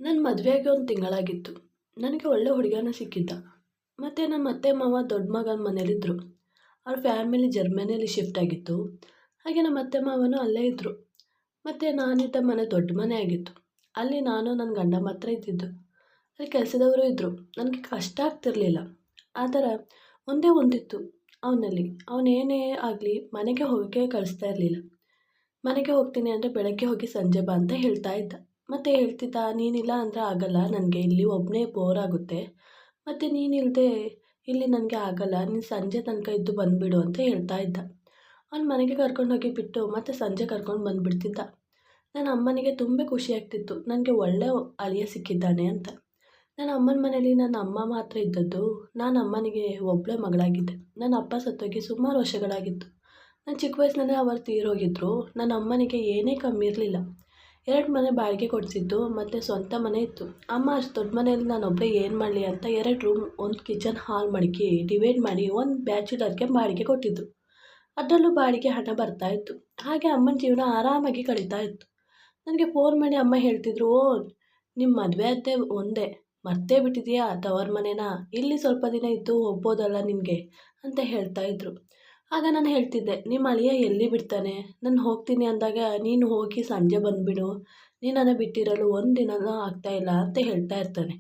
ನನ್ನ ಮದುವೆಯಾಗಿ ಒಂದು ತಿಂಗಳಾಗಿತ್ತು. ನನಗೆ ಒಳ್ಳೆ ಹುಡುಗನ ಸಿಕ್ಕಿದ್ದ. ಮತ್ತು ನಮ್ಮ ಅತ್ತೆ ಮಾವ ದೊಡ್ಡ ಮಗನ ಮನೇಲಿದ್ದರು. ಅವ್ರ ಫ್ಯಾಮಿಲಿ ಜರ್ಮನಿಯಲ್ಲಿ ಶಿಫ್ಟ್ ಆಗಿತ್ತು. ಹಾಗೆ ನಮ್ಮ ಅತ್ತೆ ಮಾವನು ಅಲ್ಲೇ ಇದ್ದರು. ಮತ್ತು ನಾನಿದ್ದ ಮನೆ ದೊಡ್ಡ ಮನೆ ಆಗಿತ್ತು. ಅಲ್ಲಿ ನಾನು ನನ್ನ ಗಂಡ ಮಾತ್ರ ಇದ್ದಿದ್ದು. ಅಲ್ಲಿ ಕೆಲಸದವರು ಇದ್ದರು. ನನಗೆ ಕಷ್ಟ ಆಗ್ತಿರಲಿಲ್ಲ. ಆ ಥರ ಒಂದೇ ಒಂದಿತ್ತು ಅವನಲ್ಲಿ. ಅವನೇನೇ ಆಗಲಿ ಮನೆಗೆ ಹೋಗೋಕ್ಕೆ ಕಳಿಸ್ತಾ ಇರಲಿಲ್ಲ. ಮನೆಗೆ ಹೋಗ್ತೀನಿ ಅಂದರೆ ಬೆಳಗ್ಗೆ ಹೋಗಿ ಸಂಜೆ ಬಾ ಅಂತ ಹೇಳ್ತಾ ಇದ್ದ. ಮತ್ತು ಹೇಳ್ತಿದ್ದ, ನೀನಿಲ್ಲ ಅಂದರೆ ಆಗಲ್ಲ ನನಗೆ, ಇಲ್ಲಿ ಒಬ್ಬನೇ ಬೋರ್ ಆಗುತ್ತೆ. ಮತ್ತು ನೀನಿಲ್ಲದೆ ಇಲ್ಲಿ ನನಗೆ ಆಗಲ್ಲ, ನೀನು ಸಂಜೆ ತನಕ ಇದ್ದು ಬಂದುಬಿಡು ಅಂತ ಹೇಳ್ತಾ ಇದ್ದ. ಅವ್ನು ಮನೆಗೆ ಕರ್ಕೊಂಡೋಗಿ ಬಿಟ್ಟು ಮತ್ತೆ ಸಂಜೆ ಕರ್ಕೊಂಡು ಬಂದುಬಿಡ್ತಿದ್ದ. ನನ್ನ ಅಮ್ಮನಿಗೆ ತುಂಬ ಖುಷಿ ಆಗ್ತಿತ್ತು, ನನಗೆ ಒಳ್ಳೆ ಅಳಿಯ ಸಿಕ್ಕಿದ್ದಾನೆ ಅಂತ. ನನ್ನ ಅಮ್ಮನ ಮನೇಲಿ ನನ್ನ ಅಮ್ಮ ಮಾತ್ರ ಇದ್ದದ್ದು. ನಾನು ಅಮ್ಮನಿಗೆ ಒಬ್ಬಳೇ ಮಗಳಾಗಿದ್ದೆ. ನನ್ನ ಅಪ್ಪ ಸತ್ತೋಗಿ ಸುಮಾರು ವರ್ಷಗಳಾಗಿತ್ತು. ನಾನು ಚಿಕ್ಕ ವಯಸ್ಸಿನಲ್ಲೇ ಅವರು ತೀರೋಗಿದ್ದರು. ನನ್ನ ಅಮ್ಮನಿಗೆ ಏನೇ ಕಮ್ಮಿ ಇರಲಿಲ್ಲ. 2 ಮನೆ ಬಾಡಿಗೆ ಕೊಡಿಸಿದ್ದು ಮತ್ತು ಸ್ವಂತ ಮನೆ ಇತ್ತು. ಅಮ್ಮ ಅಷ್ಟು ದೊಡ್ಡ ಮನೆಯಲ್ಲಿ ನಾನೊಬ್ಬಳೇ ಏನು ಮಾಡಲಿ ಅಂತ 2 ರೂಮ್, 1 ಕಿಚನ್ ಹಾಲ್ ಮಡಗಿ ಡಿವೈಡ್ ಮಾಡಿ ಒಂದು ಬ್ಯಾಚುಲರ್ಗೆ ಬಾಡಿಗೆ ಕೊಟ್ಟಿದ್ದು. ಅದರಲ್ಲೂ ಬಾಡಿಗೆ ಹಣ ಬರ್ತಾಯಿತ್ತು. ಹಾಗೆ ಅಮ್ಮನ ಜೀವನ ಆರಾಮಾಗಿ ಕಳೀತಾ ಇತ್ತು. ನನಗೆ ಫೋನ್ ಮಾಡಿ ಅಮ್ಮ ಹೇಳ್ತಿದ್ರು, ಓ ನಿಮ್ಮ ಮದುವೆ ಅತ್ತೆ ಒಂದೇ, ಮರ್ತೇ ಬಿಟ್ಟಿದೆಯಾ ತವರ ಮನೆನ, ಇಲ್ಲಿ ಸ್ವಲ್ಪ ದಿನ ಇದ್ದು ಹೋಗ್ಬೋದಲ್ಲ ನಿನಗೆ ಅಂತ ಹೇಳ್ತಾಯಿದ್ರು. ಆಗ ನಾನು ಹೇಳ್ತಿದ್ದೆ, ನಿಮ್ಮ ಅಳಿಯ ಎಲ್ಲಿ ಬಿಡ್ತಾನೆ, ನಾನು ಹೋಗ್ತೀನಿ ಅಂದಾಗ ನೀನು ಹೋಗಿ ಸಂಜೆ ಬಂದುಬಿಡು, ನೀನನ್ನು ಬಿಟ್ಟಿರಲು ಒಂದು ದಿನನೂ ಆಗ್ತಾಯಿಲ್ಲ ಅಂತ ಹೇಳ್ತಾ ಇರ್ತಾನೆ.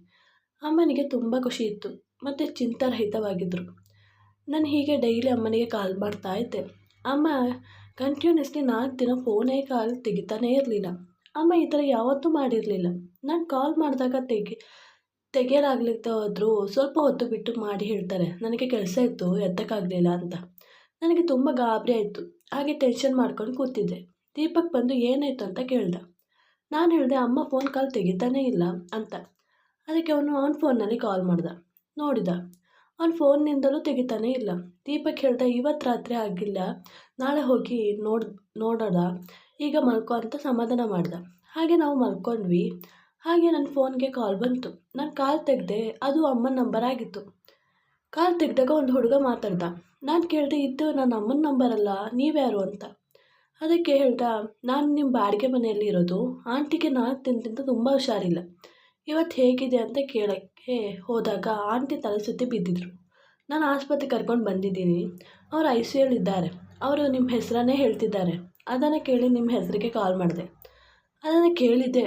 ಅಮ್ಮನಿಗೆ ತುಂಬ ಖುಷಿ ಇತ್ತು ಮತ್ತು ಚಿಂತಾರಹಿತವಾಗಿದ್ದರು. ನಾನು ಹೀಗೆ ಡೈಲಿ ಅಮ್ಮನಿಗೆ ಕಾಲ್ ಮಾಡ್ತಾ ಇದ್ದೆ. ಅಮ್ಮ ಕಂಟಿನ್ಯೂಸ್ಲಿ 4 ದಿನ ಫೋನೇ ಕಾಲ್ ತೆಗಿತಾನೇ ಇರಲಿಲ್ಲ. ಅಮ್ಮ ಈ ಥರ ಯಾವತ್ತೂ ಮಾಡಿರಲಿಲ್ಲ. ನಾನು ಕಾಲ್ ಮಾಡಿದಾಗ ತೆಗೆಯಲಾಗ್ಲಿಕ್ಕೆ ಹೋದರೂ ಸ್ವಲ್ಪ ಹೊತ್ತು ಬಿಟ್ಟು ಮಾಡಿ ಹೇಳ್ತಾರೆ, ನನಗೆ ಕೆಲಸ ಇತ್ತು ಎತ್ತಕ್ಕಾಗಲಿಲ್ಲ ಅಂತ. ನನಗೆ ತುಂಬ ಗಾಬರಿ ಆಯಿತು. ಹಾಗೆ ಟೆನ್ಷನ್ ಮಾಡ್ಕೊಂಡು ಕೂತಿದ್ದೆ. ದೀಪಕ್ ಬಂದು ಏನಾಯಿತು ಅಂತ ಕೇಳ್ದ. ನಾನು ಹೇಳಿದೆ, ಅಮ್ಮ ಫೋನ್ ಕಾಲ್ ತೆಗಿತಾನೇ ಇಲ್ಲ ಅಂತ. ಅದಕ್ಕೆ ಅವನ ಫೋನ್ನಲ್ಲಿ ಕಾಲ್ ಮಾಡ್ದ. ನೋಡಿದ, ಅವನ ಫೋನ್ನಿಂದಲೂ ತೆಗಿತಾನೇ ಇಲ್ಲ. ದೀಪಕ್ ಹೇಳ್ದ, ಇವತ್ತು ರಾತ್ರಿ ಆಗಿಲ್ಲ, ನಾಳೆ ಹೋಗಿ ನೋಡೋದ, ಈಗ ಮಲ್ಕೊ ಅಂತ ಸಮಾಧಾನ ಮಾಡ್ದ. ಹಾಗೆ ನಾವು ಮಲ್ಕೊಂಡ್ವಿ. ಹಾಗೆ ನನ್ನ ಫೋನ್ಗೆ ಕಾಲ್ ಬಂತು. ನಾನು ಕಾಲ್ ತೆಗೆದೆ. ಅದು ಅಮ್ಮನ ನಂಬರ್ ಆಗಿತ್ತು. ಕಾಲ್ ತೆಗೆದಾಗ ಒಂದು ಹುಡುಗ ಮಾತಾಡ್ದ. ನಾನು ಕೇಳಿದೆ, ಇದು ನನ್ನ ಅಮ್ಮನ ನಂಬರಲ್ಲ, ನೀವ್ಯಾರು ಅಂತ. ಅದಕ್ಕೆ ಹೇಳ್ದ, ನಾನು ನಿಮ್ಮ ಬಾಡಿಗೆ ಮನೆಯಲ್ಲಿ ಇರೋದು. ಆಂಟಿಗೆ 4 ದಿನದಿಂದ ತುಂಬ ಹುಷಾರಿಲ್ಲ. ಇವತ್ತು ಹೇಗಿದೆ ಅಂತ ಕೇಳೋಕ್ಕೆ ಹೋದಾಗ ಆಂಟಿ ತಲೆ ಸುತ್ತಿ ಬಿದ್ದಿದ್ರು. ನಾನು ಆಸ್ಪತ್ರೆಗೆ ಕರ್ಕೊಂಡು ಬಂದಿದ್ದೀನಿ. ಅವರು ICUಯಲ್ಲಿದ್ದಾರೆ. ಅವರು ನಿಮ್ಮ ಹೆಸರನ್ನೇ ಹೇಳ್ತಿದ್ದಾರೆ. ಅದನ್ನು ಕೇಳಿ ನಿಮ್ಮ ಹೆಸರಿಗೆ ಕಾಲ್ ಮಾಡಿದೆ. ಅದನ್ನು ಕೇಳಿದ್ದೆ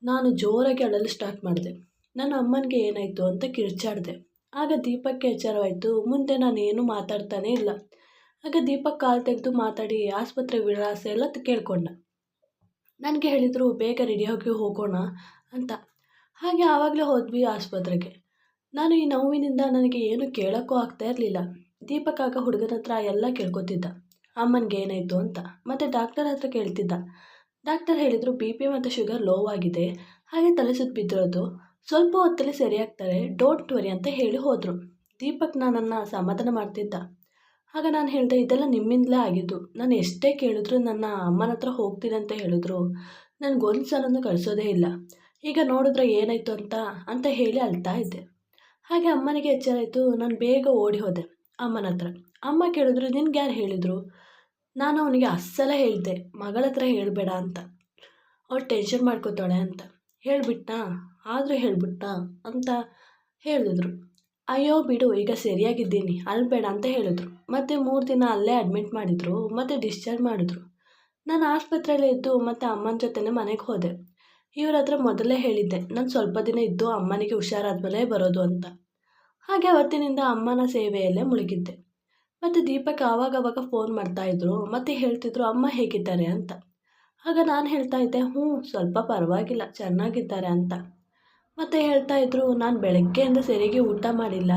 ನಾನು ಜೋರಾಗಿ ಅಳಲು ಸ್ಟಾರ್ಟ್ ಮಾಡಿದೆ. ನನ್ನ ಅಮ್ಮನಿಗೆ ಏನಾಯಿತು ಅಂತ ಕಿರ್ಚಾಡಿದೆ. ಆಗ ದೀಪಕ್ಗೆ ಎಚ್ಚರವಾಯಿತು. ಮುಂದೆ ನಾನೇನು ಮಾತಾಡ್ತಾನೇ ಇಲ್ಲ. ಆಗ ದೀಪಕ್ ಕಾಲ್ ತೆಗೆದು ಮಾತಾಡಿ ಆಸ್ಪತ್ರೆ ವಿಳಾಸ ಎಲ್ಲ ಕೇಳ್ಕೊಂಡ. ನನಗೆ ಹೇಳಿದರು, ಬೇಗ ರೆಡಿಯಾಗಿ ಹೋಗೋಣ ಅಂತ. ಹಾಗೆ ಆವಾಗಲೇ ಹೋದ್ವಿ ಆಸ್ಪತ್ರೆಗೆ. ನಾನು ಈ ನೋವಿನಿಂದ ನನಗೆ ಏನು ಕೇಳೋಕ್ಕೂ ಆಗ್ತಾ ಇರಲಿಲ್ಲ. ದೀಪಕ್ ಆಗ ಹುಡುಗನ ಹತ್ರ ಎಲ್ಲ ಕೇಳ್ಕೊತಿದ್ದ, ಅಮ್ಮನಿಗೆ ಏನಾಯಿತು ಅಂತ. ಮತ್ತು ಡಾಕ್ಟರ್ ಹತ್ರ ಕೇಳ್ತಿದ್ದ. ಡಾಕ್ಟರ್ ಹೇಳಿದರು, BP ಮತ್ತು ಶುಗರ್ ಲೋ ಆಗಿದೆ, ಹಾಗೆ ತಲೆ ಸುತ್ತು ಬಿದ್ದಿರೋದು, ಸ್ವಲ್ಪ ಹೊತ್ತಲ್ಲಿ ಸರಿಯಾಗ್ತಾರೆ, ಡೋಂಟ್ ವರಿ ಅಂತ ಹೇಳಿ ಹೋದರು. ದೀಪಕ್ ನನ್ನನ್ನು ಸಮಾಧಾನ ಮಾಡ್ತಿದ್ದ. ಆಗ ನಾನು ಹೇಳಿದೆ, ಇದೆಲ್ಲ ನಿಮ್ಮಿಂದಲೇ ಆಗಿದ್ದು. ನಾನು ಎಷ್ಟೇ ಕೇಳಿದ್ರು ನನ್ನ ಅಮ್ಮನ ಹತ್ರ ಹೋಗ್ತೀನಿ ಅಂತ ಹೇಳಿದ್ರು ನನಗೊಂದು ಸಲನೂ ಕಳಿಸೋದೇ ಇಲ್ಲ. ಈಗ ನೋಡಿದ್ರೆ ಏನಾಯಿತು ಅಂತ ಹೇಳಿ ಅಳ್ತಾ ಇದ್ದೆ. ಹಾಗೆ ಅಮ್ಮನಿಗೆ ಎಚ್ಚರ ಆಯಿತು. ನಾನು ಬೇಗ ಓಡಿ ಹೋದೆ ಅಮ್ಮನ ಹತ್ರ. ಅಮ್ಮ ಕೇಳಿದ್ರು, ನಿನ್ಗೆ ಯಾರು ಹೇಳಿದರು? ನಾನು ಅವನಿಗೆ ಅಸ್ಸಲ ಹೇಳಿದೆ, ಮಗಳ ಹತ್ರ ಹೇಳಬೇಡ ಅಂತ, ಅವಳು ಟೆನ್ಷನ್ ಮಾಡ್ಕೋತಾಳೆ ಅಂತ. ಹೇಳಿಬಿಟ್ನಾ, ಆದರೂ ಹೇಳಿಬಿಟ್ನಾ ಅಂತ ಹೇಳಿದ್ರು. ಅಯ್ಯೋ ಬಿಡು, ಈಗ ಸರಿಯಾಗಿದ್ದೀನಿ, ಅಳ್ಬೇಡ ಅಂತ ಹೇಳಿದ್ರು. ಮತ್ತು 3 ದಿನ ಅಲ್ಲೇ ಅಡ್ಮಿಟ್ ಮಾಡಿದರು ಮತ್ತು ಡಿಸ್ಚಾರ್ಜ್ ಮಾಡಿದ್ರು. ನಾನು ಆಸ್ಪತ್ರೆಯಲ್ಲೇ ಇದ್ದು ಮತ್ತು ಅಮ್ಮನ ಜೊತೆನೇ ಮನೆಗೆ ಹೋದೆ. ಇವ್ರ ಹತ್ರ ಮೊದಲೇ ಹೇಳಿದ್ದೆ, ನಾನು ಸ್ವಲ್ಪ ದಿನ ಇದ್ದು ಅಮ್ಮನಿಗೆ ಹುಷಾರಾದ್ಮೇಲೆ ಬರೋದು ಅಂತ. ಹಾಗೆ ಅವತ್ತಿನಿಂದ ಅಮ್ಮನ ಸೇವೆಯಲ್ಲೇ ಮುಳುಗಿದ್ದೆ. ಮತ್ತು ದೀಪಕ್ ಆವಾಗವಾಗ ಫೋನ್ ಮಾಡ್ತಾಯಿದ್ರು ಮತ್ತು ಹೇಳ್ತಿದ್ರು, ಅಮ್ಮ ಹೇಗಿದ್ದಾರೆ ಅಂತ. ಆಗ ನಾನು ಹೇಳ್ತಾ ಇದ್ದೆ, ಸ್ವಲ್ಪ ಪರವಾಗಿಲ್ಲ, ಚೆನ್ನಾಗಿದ್ದಾರೆ ಅಂತ. ಮತ್ತು ಹೇಳ್ತಾಯಿದ್ರು, ನಾನು ಬೆಳಗ್ಗೆಯಿಂದ ಸರಿಯಾಗಿ ಊಟ ಮಾಡಿಲ್ಲ,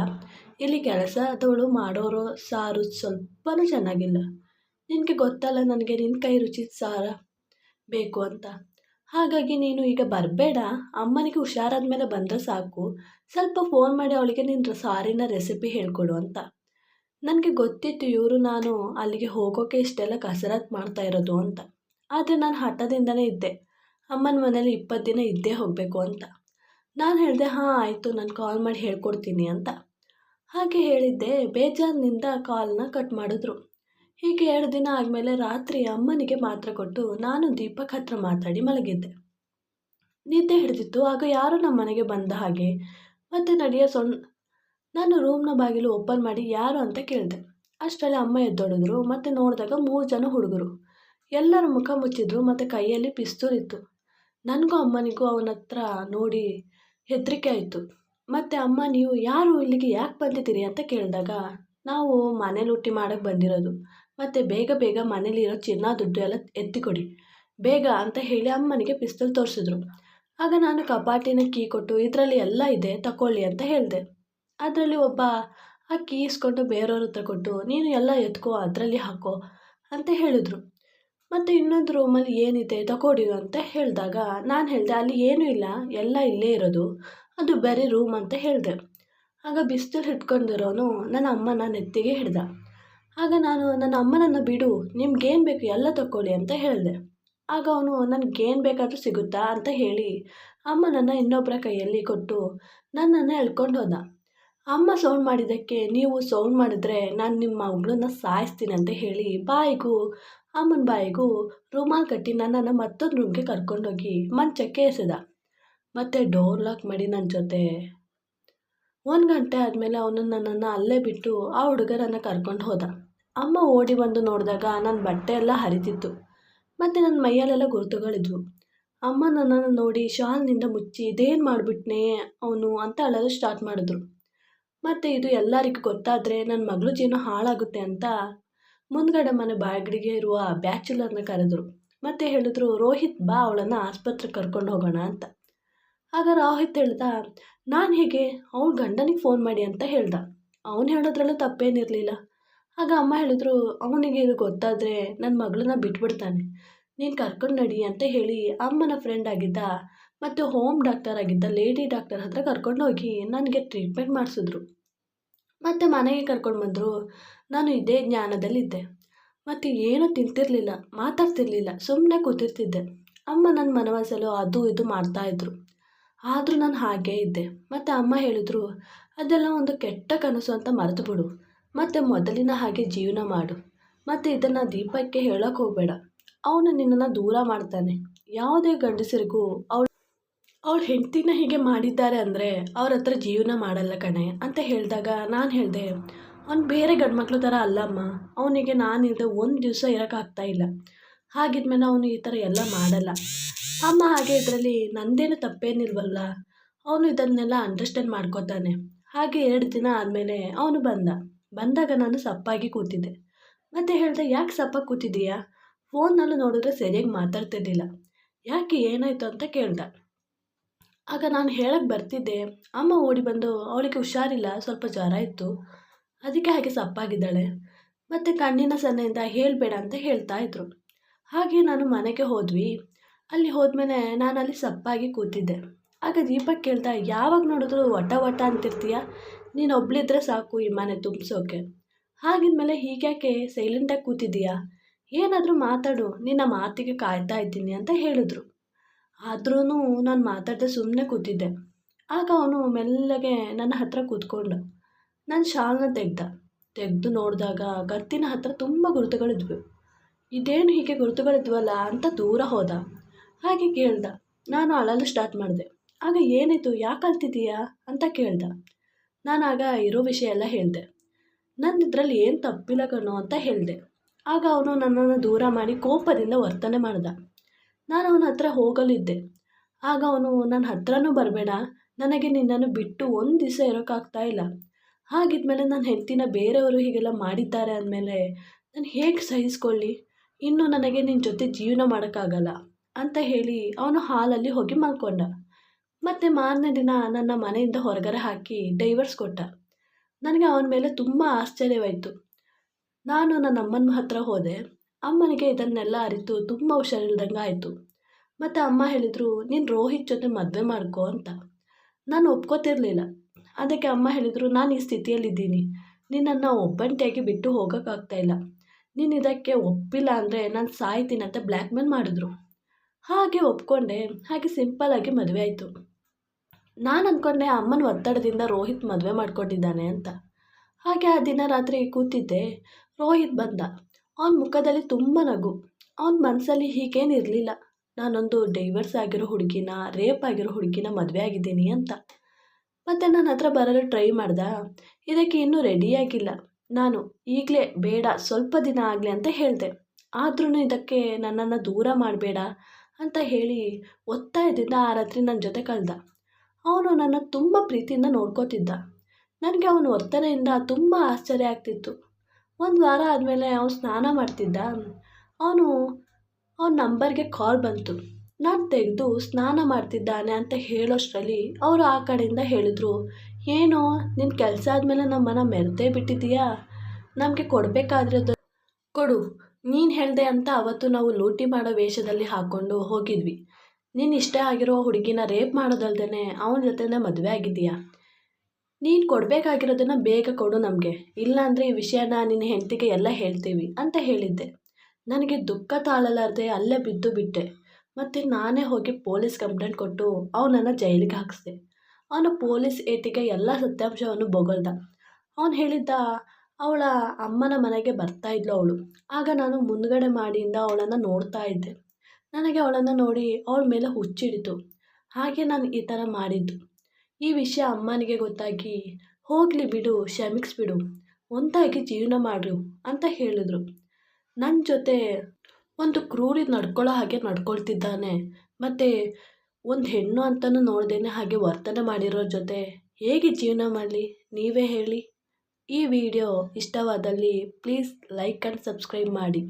ಇಲ್ಲಿ ಕೆಲಸದವಳು ಮಾಡೋರು ಸಾರು ಸ್ವಲ್ಪನೂ ಚೆನ್ನಾಗಿಲ್ಲ, ನಿನಗೆ ಗೊತ್ತಲ್ಲ ನನಗೆ ನಿನ್ನ ಕೈ ರುಚಿ ಸಾರು ಬೇಕು ಅಂತ. ಹಾಗಾಗಿ ನೀನು ಈಗ ಬರಬೇಡ, ಅಮ್ಮನಿಗೆ ಹುಷಾರಾದ್ಮೇಲೆ ಬಂದರೆ ಸಾಕು, ಸ್ವಲ್ಪ ಫೋನ್ ಮಾಡಿ ಅವಳಿಗೆ ನಿನ್ನ ಸಾರಿನ ರೆಸಿಪಿ ಹೇಳ್ಕೊಡು ಅಂತ. ನನಗೆ ಗೊತ್ತಿತ್ತು ನಾನು ಅಲ್ಲಿಗೆ ಹೋಗೋಕ್ಕೆ ಇಷ್ಟೆಲ್ಲ ಕಸರತ್ತು ಮಾಡ್ತಾ ಇರೋದು ಅಂತ. ಆದರೆ ನಾನು ಹಠದಿಂದನೇ ಇದ್ದೆ, ಅಮ್ಮನ ಮನೇಲಿ 20 ದಿನ ಇದ್ದೇ ಹೋಗಬೇಕು ಅಂತ. ನಾನು ಹೇಳಿದೆ, ಹಾಂ ಆಯಿತು, ನಾನು ಕಾಲ್ ಮಾಡಿ ಹೇಳ್ಕೊಡ್ತೀನಿ ಅಂತ. ಹಾಗೆ ಹೇಳಿದ್ದೆ. ಬೇಜಾರಿನಿಂದ ಕಾಲ್ನ ಕಟ್ ಮಾಡಿದ್ರು. ಹೀಗೆ 2 ದಿನ ಆದಮೇಲೆ ರಾತ್ರಿ ಅಮ್ಮನಿಗೆ ಮಾತ್ರೆ ಕೊಟ್ಟು ನಾನು ದೀಪಕ್ ಹತ್ರ ಮಾತಾಡಿ ಮಲಗಿದ್ದೆ. ನಿದ್ದೆ ಹಿಡಿದಿತ್ತು. ಆಗ ಯಾರೋ ನಮ್ಮ ಮನೆಗೆ ಬಂದ ಹಾಗೆ. ಮತ್ತೆ ನಡೆಯೋ ನಾನು ರೂಮ್ನ ಬಾಗಿಲು ಓಪನ್ ಮಾಡಿ ಯಾರು ಅಂತ ಕೇಳಿದೆ. ಅಷ್ಟರಲ್ಲಿ ಅಮ್ಮ ಎದ್ದೊಳಿದ್ರು. ಮತ್ತೆ ನೋಡಿದಾಗ 3 ಜನ ಹುಡುಗರು. ಎಲ್ಲರ ಮುಖ ಮುಚ್ಚಿದ್ರು ಮತ್ತು ಕೈಯಲ್ಲಿ ಪಿಸ್ತೂಲ್ ಇತ್ತು. ನನಗೂ ಅಮ್ಮನಿಗೂ ಅವನ ಹತ್ರ ನೋಡಿ ಹೆದರಿಕೆ ಆಯಿತು. ಮತ್ತು ಅಮ್ಮ, ನೀವು ಯಾರು, ಇಲ್ಲಿಗೆ ಯಾಕೆ ಬಂದಿದ್ದೀರಿ ಅಂತ ಕೇಳಿದಾಗ, ನಾವು ಮನೆ ಲೂಟಿ ಮಾಡೋಕ್ಕೆ ಬಂದಿರೋದು, ಮತ್ತು ಬೇಗ ಬೇಗ ಮನೇಲಿರೋ ಚಿನ್ನ ದುಡ್ಡು ಎಲ್ಲ ಎತ್ತಿಕೊಡಿ ಬೇಗ ಅಂತ ಹೇಳಿ ಅಮ್ಮನಿಗೆ ಪಿಸ್ತೂಲ್ ತೋರಿಸಿದ್ರು. ಆಗ ನಾನು ಕಪಾಟಿನ ಕೀ ಕೊಟ್ಟು, ಇದರಲ್ಲಿ ಎಲ್ಲ ಇದೆ ತಗೊಳ್ಳಿ ಅಂತ ಹೇಳಿದೆ. ಅದರಲ್ಲಿ ಒಬ್ಬ ಆ ಕೀ ಇಸ್ಕೊಂಡು ಬೇರೆಯವ್ರ ಹತ್ರ ಕೊಟ್ಟು, ನೀನು ಎಲ್ಲ ಎತ್ಕೋ ಅದರಲ್ಲಿ ಹಾಕೋ ಅಂತ ಹೇಳಿದ್ರು. ಮತ್ತು ಇನ್ನೊಂದು ರೂಮಲ್ಲಿ ಏನಿದೆ ತಗೊಡಿ ಅಂತ ಹೇಳಿದಾಗ ನಾನು ಹೇಳಿದೆ, ಅಲ್ಲಿ ಏನೂ ಇಲ್ಲ, ಎಲ್ಲ ಇಲ್ಲೇ ಇರೋದು, ಅದು ಬೇರೆ ರೂಮ್ ಅಂತ ಹೇಳಿದೆ. ಆಗ ಬಿಸ್ತೂಲ್ ಹಿಡ್ಕೊಂಡಿರೋನು ನನ್ನ ಅಮ್ಮನ ನೆತ್ತಿಗೆ ಹಿಡ್ದ. ಆಗ ನಾನು, ನನ್ನ ಅಮ್ಮನನ್ನು ಬಿಡು, ನಿಮ್ಗೇನು ಬೇಕು ಎಲ್ಲ ತಗೊಳ್ಳಿ ಅಂತ ಹೇಳಿದೆ. ಆಗ ಅವನು, ನನಗೇನು ಬೇಕಾದರೂ ಸಿಗುತ್ತಾ ಅಂತ ಹೇಳಿ ಅಮ್ಮನನ್ನು ಇನ್ನೊಬ್ಬರ ಕೈಯಲ್ಲಿ ಕೊಟ್ಟು ನನ್ನನ್ನು ಎಳ್ಕೊಂಡು ಹೋದ. ಅಮ್ಮ ಸೌಂಡ್ ಮಾಡಿದ್ದಕ್ಕೆ, ನೀವು ಸೌಂಡ್ ಮಾಡಿದ್ರೆ ನಾನು ನಿಮ್ಮ ಮಗಳನ್ನ ಸಾಯಿಸ್ತೀನಿ ಅಂತ ಹೇಳಿ ಅಮ್ಮನ ಬಾಯಿಗೂ ರುಮಾಲ್ ಕಟ್ಟಿ ನನ್ನನ್ನು ಮತ್ತೊಂದು ರೂಮ್ಗೆ ಕರ್ಕೊಂಡೋಗಿ ಮಂಚಕ್ಕೆ ಎಸೆದ. ಮತ್ತು ಡೋರ್ ಲಾಕ್ ಮಾಡಿ ನನ್ನ ಜೊತೆ 1 ಗಂಟೆ ಆದಮೇಲೆ ಅವನು ನನ್ನನ್ನು ಅಲ್ಲೇ ಬಿಟ್ಟು ಆ ಹುಡುಗರನ್ನು ಕರ್ಕೊಂಡು ಹೋದ. ಅಮ್ಮ ಓಡಿ ಬಂದು ನೋಡಿದಾಗ ನನ್ನ ಬಟ್ಟೆ ಎಲ್ಲ ಹರಿತಿತ್ತು ಮತ್ತು ನನ್ನ ಮೈಯಲ್ಲೆಲ್ಲ ಗುರುತುಗಳಿದ್ವು. ಅಮ್ಮ ನನ್ನನ್ನು ನೋಡಿ ಶಾಲ್ನಿಂದ ಮುಚ್ಚಿ, ಇದೇನು ಮಾಡಿಬಿಟ್ನೆ ಅವನು ಅಂತ ಅಳಲು ಸ್ಟಾರ್ಟ್ ಮಾಡಿದ್ರು. ಮತ್ತು ಇದು ಎಲ್ಲರಿಗೂ ಗೊತ್ತಾದರೆ ನನ್ನ ಮಗಳು ಜೀವನ ಹಾಳಾಗುತ್ತೆ ಅಂತ ಮುಂದ್ಗಡೆ ಮನೆ ಬಾಗಿಲಿಗೆ ಇರುವ ಬ್ಯಾಚುಲರ್ನ ಕರೆದ್ರು. ಮತ್ತು ಹೇಳಿದ್ರು, ರೋಹಿತ್ ಬಾ, ಅವಳನ್ನು ಆಸ್ಪತ್ರೆಗೆ ಕರ್ಕೊಂಡು ಹೋಗೋಣ ಅಂತ. ಆಗ ರೋಹಿತ್ ಹೇಳ್ದ, ನಾನು ಹೇಗೆ, ಅವ್ಳ ಗಂಡನಿಗೆ ಫೋನ್ ಮಾಡಿ ಅಂತ ಹೇಳ್ದ. ಅವನು ಹೇಳೋದ್ರಲ್ಲೂ ತಪ್ಪೇನಿರಲಿಲ್ಲ. ಆಗ ಅಮ್ಮ ಹೇಳಿದ್ರು, ಅವನಿಗೆ ಇದು ಗೊತ್ತಾದರೆ ನನ್ನ ಮಗಳನ್ನ ಬಿಟ್ಬಿಡ್ತಾನೆ, ನೀನು ಕರ್ಕೊಂಡು ನಡಿ ಅಂತ ಹೇಳಿ ಅಮ್ಮನ ಫ್ರೆಂಡ್ ಆಗಿದ್ದ ಮತ್ತು ಹೋಮ್ ಡಾಕ್ಟರ್ ಆಗಿದ್ದ ಲೇಡಿ ಡಾಕ್ಟರ್ ಹತ್ರ ಕರ್ಕೊಂಡು ಹೋಗಿ ನನಗೆ ಟ್ರೀಟ್ಮೆಂಟ್ ಮಾಡಿಸಿದ್ರು. ಮತ್ತು ಮನೆಗೆ ಕರ್ಕೊಂಡು ಬಂದರು. ನಾನು ಇದೇ ಜ್ಞಾನದಲ್ಲಿದ್ದೆ ಮತ್ತು ಏನೂ ತಿಂತಿರಲಿಲ್ಲ, ಮಾತಾಡ್ತಿರ್ಲಿಲ್ಲ, ಸುಮ್ಮನೆ ಕೂತಿರ್ತಿದ್ದೆ. ಅಮ್ಮ ನನ್ನ ಮನವೊಲಿಸಲು ಅದು ಇದು ಮಾಡ್ತಾಯಿದ್ರು. ಆದರೂ ನಾನು ಹಾಗೇ ಇದ್ದೆ. ಮತ್ತು ಅಮ್ಮ ಹೇಳಿದ್ರು, ಅದೆಲ್ಲ ಒಂದು ಕೆಟ್ಟ ಕನಸು ಅಂತ ಮರೆತು ಬಿಡು, ಮತ್ತು ಮೊದಲಿನ ಹಾಗೆ ಜೀವನ ಮಾಡು, ಮತ್ತು ಇದನ್ನು ದೀಪಕ್ಕೆ ಹೇಳೋಕ್ಕೆ ಹೋಗಬೇಡ, ಅವನು ನಿನ್ನನ್ನು ದೂರ ಮಾಡ್ತಾನೆ. ಯಾವುದೇ ಗಂಡಸರಿಗೂ ಅವಳು ಹೆಂಡ್ತಿನ ಹೀಗೆ ಮಾಡಿದ್ದಾರೆ ಅಂದರೆ ಅವ್ರ ಹತ್ರ ಜೀವನ ಮಾಡಲ್ಲ ಕಣೆ ಅಂತ ಹೇಳಿದಾಗ ನಾನು ಹೇಳಿದೆ, ಅವ್ನು ಬೇರೆ ಗಂಡು ಮಕ್ಳು ಥರ ಅಲ್ಲಮ್ಮ, ಅವನಿಗೆ ನಾನಿಲ್ಲದೆ ಒಂದು ದಿವಸ ಇರೋಕ್ಕಾಗ್ತಾಯಿಲ್ಲ, ಹಾಗಿದ್ಮೇಲೆ ಅವನು ಈ ಥರ ಎಲ್ಲ ಮಾಡಲ್ಲ. ಅಮ್ಮ, ಹಾಗೆ ಇದರಲ್ಲಿ ನಂದೇನು ತಪ್ಪೇನಿಲ್ವಲ್ಲ, ಅವನು ಇದನ್ನೆಲ್ಲ ಅಂಡರ್ಸ್ಟ್ಯಾಂಡ್ ಮಾಡ್ಕೋತಾನೆ. ಹಾಗೆ 2 ದಿನ ಆದಮೇಲೆ ಅವನು ಬಂದಾಗ ನಾನು ಸಪ್ಪಾಗಿ ಕೂತಿದ್ದೆ. ಮತ್ತು ಹೇಳಿದೆ, ಯಾಕೆ ಸಪ್ಪಾಗಿ ಕೂತಿದ್ದೀಯಾ, ಫೋನ್ನಲ್ಲೂ ನೋಡಿದ್ರೆ ಸರಿಯಾಗಿ ಮಾತಾಡ್ತಿರ್ಲಿಲ್ಲ, ಯಾಕೆ ಏನಾಯಿತು ಅಂತ ಕೇಳ್ದ. ಆಗ ನಾನು ಹೇಳಕ್ಕೆ ಬರ್ತಿದ್ದೆ. ಅಮ್ಮ ಓಡಿ ಬಂದು, ಅವಳಿಗೆ ಹುಷಾರಿಲ್ಲ, ಸ್ವಲ್ಪ ಜ್ವರ ಇತ್ತು, ಅದಕ್ಕೆ ಹಾಗೆ ಸಪ್ಪಾಗಿದ್ದಾಳೆ, ಮತ್ತು ಕಣ್ಣಿನ ಸನ್ನೆಯಿಂದ ಹೇಳಬೇಡ ಅಂತ ಹೇಳ್ತಾ ಇದ್ರು. ಹಾಗೆ ನಾನು ಮನೆಗೆ ಹೋದ್ವಿ. ಅಲ್ಲಿ ಹೋದ್ಮೇಲೆ ನಾನು ಅಲ್ಲಿ ಸಪ್ಪಾಗಿ ಕೂತಿದ್ದೆ. ಆಗ ದೀಪಕ್ ಕೇಳ್ದ, ಯಾವಾಗ ನೋಡಿದ್ರು ವಟ ವಟ ಅಂತಿರ್ತೀಯ, ನೀನು ಒಬ್ಳಿದ್ರೆ ಸಾಕು ಈ ಮನೆ ತುಂಬಿಸೋಕೆ, ಹಾಗಿದ್ಮೇಲೆ ಹೀಗ್ಯಾಕೆ ಸೈಲೆಂಟಾಗಿ ಕೂತಿದ್ದೀಯಾ, ಏನಾದರೂ ಮಾತಾಡು, ನಿನ್ನ ಮಾತಿಗೆ ಕಾಯ್ತಾ ಇದ್ದೀನಿ ಅಂತ ಹೇಳಿದ್ರು. ಆದ್ರೂ ನಾನು ಮಾತಾಡದೆ ಸುಮ್ಮನೆ ಕೂತಿದ್ದೆ. ಆಗ ಅವನು ಮೆಲ್ಲಗೆ ನನ್ನ ಹತ್ರ ಕೂತ್ಕೊಂಡು ನನ್ನ ಶಾಲ್ನ ತೆಗೆದು ನೋಡಿದಾಗ ಗತ್ತಿನ ಹತ್ರ ತುಂಬ ಗುರುತುಗಳಿದ್ವು. ಇದೇನು ಹೀಗೆ ಗುರುತುಗಳಿದ್ವಲ್ಲ ಅಂತ ದೂರ ಹೋದ. ಹಾಗೆ ಕೇಳ್ದ. ನಾನು ಅಳಲು ಸ್ಟಾರ್ಟ್ ಮಾಡಿದೆ. ಆಗ ಏನಾಯಿತು, ಯಾಕೆ ಅಳ್ತಿದ್ದೀಯಾ ಅಂತ ಕೇಳ್ದ. ನಾನು ಆಗ ಇರೋ ವಿಷಯ ಎಲ್ಲ ಹೇಳಿದೆ. ನಂದು ಇದರಲ್ಲಿ ಏನು ತಪ್ಪಿಲ್ಲ ಕಣೋ ಅಂತ ಹೇಳಿದೆ. ಆಗ ಅವನು ನನ್ನನ್ನು ದೂರ ಮಾಡಿ ಕೋಪದಿಂದ ವರ್ತನೆ ಮಾಡ್ದ. ನಾನು ಅವನ ಹತ್ರ ಹೋಗಲಿದ್ದೆ. ಆಗ ಅವನು, ನನ್ನ ಹತ್ರನೂ ಬರಬೇಡ, ನನಗೆ ನಿನ್ನನ್ನು ಬಿಟ್ಟು ಒಂದು ದಿವಸ ಇರೋಕ್ಕಾಗ್ತಾ ಇಲ್ಲ, ಹಾಗಿದ್ಮೇಲೆ ನನ್ನ ಹೆಂಡ್ತಿನ ಬೇರೆಯವರು ಹೀಗೆಲ್ಲ ಮಾಡಿದ್ದಾರೆ ಅಂದಮೇಲೆ ನಾನು ಹೇಗೆ ಸಹಿಸ್ಕೊಳ್ಳಿ, ಇನ್ನು ನನಗೆ ನಿನ್ನ ಜೊತೆ ಜೀವನ ಮಾಡೋಕ್ಕಾಗಲ್ಲ ಅಂತ ಹೇಳಿ ಅವನು ಹಾಲಲ್ಲಿ ಹೋಗಿ ಮಲ್ಕೊಂಡ. ಮತ್ತು ಮಾರನೇ ದಿನ ನನ್ನ ಮನೆಯಿಂದ ಹೊರಗಡೆ ಹಾಕಿ ಡೈವರ್ಸ್ ಕೊಟ್ಟ. ನನಗೆ ಅವನ ಮೇಲೆ ತುಂಬ ಆಶ್ಚರ್ಯವಾಯಿತು. ನಾನು ನನ್ನ ಅಮ್ಮನ ಹತ್ರ ಹೋದೆ. ಅಮ್ಮನಿಗೆ ಇದನ್ನೆಲ್ಲ ಅರಿತು ತುಂಬ ಹುಷಾರಿಲ್ದಂಗೆ ಆಯಿತು. ಮತ್ತು ಅಮ್ಮ ಹೇಳಿದರು, ನೀನು ರೋಹಿತ್ ಜೊತೆ ಮದುವೆ ಮಾಡ್ಕೋ ಅಂತ. ನಾನು ಒಪ್ಕೋತಿರ್ಲಿಲ್ಲ. ಅದಕ್ಕೆ ಅಮ್ಮ ಹೇಳಿದರು, ನಾನು ಈ ಸ್ಥಿತಿಯಲ್ಲಿದ್ದೀನಿ, ನಿನ್ನನ್ನು ಒಬ್ಬಂಟಿಯಾಗಿ ಬಿಟ್ಟು ಹೋಗೋಕ್ಕಾಗ್ತಾಯಿಲ್ಲ, ನೀನು ಇದಕ್ಕೆ ಒಪ್ಪಿಲ್ಲ ಅಂದರೆ ನಾನು ಸಾಯ್ತೀನಿ ಅಂತ ಬ್ಲ್ಯಾಕ್ ಮೇಲ್ ಮಾಡಿದ್ರು. ಹಾಗೆ ಒಪ್ಕೊಂಡೆ. ಹಾಗೆ ಸಿಂಪಲ್ಲಾಗಿ ಮದುವೆ ಆಯಿತು. ನಾನು ಅಂದ್ಕೊಂಡೆ ಅಮ್ಮನ ಒತ್ತಡದಿಂದ ರೋಹಿತ್ ಮದುವೆ ಮಾಡ್ಕೊಂಡಿದ್ದಾನೆ ಅಂತ. ಹಾಗೆ ಆ ದಿನ ರಾತ್ರಿ ಕೂತಿದ್ದೆ. ರೋಹಿತ್ ಬಂದ. ಅವನ ಮುಖದಲ್ಲಿ ತುಂಬ ನಗು. ಅವನ ಮನಸ್ಸಲ್ಲಿ ಹೀಗೇನಿರಲಿಲ್ಲ. ನಾನೊಂದು ಡೈವರ್ಸ್ ಆಗಿರೋ ಹುಡುಗಿನ, ರೇಪ್ ಆಗಿರೋ ಹುಡುಗಿನ ಮದುವೆ ಆಗಿದ್ದೀನಿ ಅಂತ. ಮತ್ತು ನನ್ನ ಹತ್ರ ಬರಲು ಟ್ರೈ ಮಾಡ್ದೆ. ಇದಕ್ಕೆ ಇನ್ನೂ ರೆಡಿಯಾಗಿಲ್ಲ. ನಾನು ಈಗಲೇ ಬೇಡ, ಸ್ವಲ್ಪ ದಿನ ಆಗಲಿ ಅಂತ ಹೇಳಿದೆ. ಆದ್ರೂ ಇದಕ್ಕೆ ನನ್ನನ್ನು ದೂರ ಮಾಡಬೇಡ ಅಂತ ಹೇಳಿ ಒತ್ತಾಯದಿಂದ ಆ ರಾತ್ರಿ ನನ್ನ ಜೊತೆ ಕಳೆದ. ಅವನು ನನ್ನ ತುಂಬ ಪ್ರೀತಿಯಿಂದ ನೋಡ್ಕೋತಿದ್ದ. ನನಗೆ ಅವನ ವರ್ತನೆಯಿಂದ ತುಂಬ ಆಶ್ಚರ್ಯ ಆಗ್ತಿತ್ತು. ಒಂದು ವಾರ ಆದಮೇಲೆ ಅವನು ಸ್ನಾನ ಮಾಡ್ತಿದ್ದ. ಅವನ ನಂಬರ್ಗೆ ಕಾಲ್ ಬಂತು. ನಾನು ತೆಗೆದು ಸ್ನಾನ ಮಾಡ್ತಿದ್ದಾನೆ ಅಂತ ಹೇಳೋಷ್ಟರಲ್ಲಿ ಅವರು ಆ ಕಡೆಯಿಂದ ಹೇಳಿದ್ರು, ಏನೋ ನಿನ್ನ ಕೆಲಸ ಆದಮೇಲೆ ನಮ್ಮನ್ನು ಮೆರೆತೇ ಬಿಟ್ಟಿದ್ದೀಯಾ, ನಮಗೆ ಕೊಡಬೇಕಾದ್ರದ್ದು ಕೊಡು. ನೀನು ಹೇಳಿದೆ ಅಂತ ಅವತ್ತು ನಾವು ಲೂಟಿ ಮಾಡೋ ವೇಷದಲ್ಲಿ ಹಾಕ್ಕೊಂಡು ಹೋಗಿದ್ವಿ. ನೀನು ಇಷ್ಟ ಆಗಿರೋ ಹುಡುಗಿನ ರೇಪ್ ಮಾಡೋದಲ್ದೇ ಅವನ ಜೊತೆನೇ ಮದುವೆ ಆಗಿದ್ದೀಯಾ. ನೀನು ಕೊಡಬೇಕಾಗಿರೋದನ್ನು ಬೇಗ ಕೊಡು ನಮಗೆ, ಇಲ್ಲಾಂದರೆ ಈ ವಿಷಯನ ನಿನ್ನ ಹೆಂಡತಿಗೆ ಎಲ್ಲ ಹೇಳ್ತೀವಿ ಅಂತ ಹೇಳಿದ್ದೆ. ನನಗೆ ದುಃಖ ತಾಳಲಾರದೆ ಅಲ್ಲೇ ಬಿದ್ದು ಬಿಟ್ಟೆ. ಮತ್ತು ನಾನೇ ಹೋಗಿ ಪೊಲೀಸ್ ಕಂಪ್ಲೇಂಟ್ ಕೊಟ್ಟು ಅವನನ್ನು ಜೈಲಿಗೆ ಹಾಕಿಸ್ದೆ. ಅವನು ಪೊಲೀಸ್ ಏಟಿಗೆ ಎಲ್ಲ ಸತ್ಯಾಂಶವನ್ನು ಬೊಗಳ್ದ. ಅವನು ಹೇಳಿದ್ದ, ಅವಳ ಅಮ್ಮನ ಮನೆಗೆ ಬರ್ತಾ ಇದ್ಲು ಅವಳು. ಆಗ ನಾನು ಮುಂದ್ಗಡೆ ಮಾಡಿಯಿಂದ ಅವಳನ್ನು ನೋಡ್ತಾ ಇದ್ದೆ. ನನಗೆ ಅವಳನ್ನು ನೋಡಿ ಅವಳ ಮೇಲೆ ಹುಚ್ಚಿಡಿತು. ಹಾಗೆ ನಾನು ಈ ಥರ ಮಾಡಿದ್ದು. ಈ ವಿಷಯ ಅಮ್ಮನಿಗೆ ಗೊತ್ತಾಗಿ, ಹೋಗಲಿ ಬಿಡು, ಕ್ಷಮಿಸ್ಬಿಡು, ಒಂದಾಗಿ ಜೀವನ ಮಾಡ್ರು ಅಂತ ಹೇಳಿದ್ರು. ನನ್ನ ಜೊತೆ ಒಂದು ಕ್ರೂರಿ ನಡ್ಕೊಳ್ಳೋ ಹಾಗೆ ನಡ್ಕೊಳ್ತಿದ್ದಾನೆ. ಮತ್ತು ಒಂದು ಹೆಣ್ಣು ಅಂತಲೂ ನೋಡ್ದೇನೆ ಹಾಗೆ ವರ್ತನೆ ಮಾಡಿರೋ ಜೊತೆ ಹೇಗೆ ಜೀವನ ಮಾಡಲಿ, ನೀವೇ ಹೇಳಿ. ಈ ವಿಡಿಯೋ ಇಷ್ಟವಾದಲ್ಲಿ ಪ್ಲೀಸ್ ಲೈಕ್ ಆ್ಯಂಡ್ ಸಬ್ಸ್ಕ್ರೈಬ್ ಮಾಡಿ.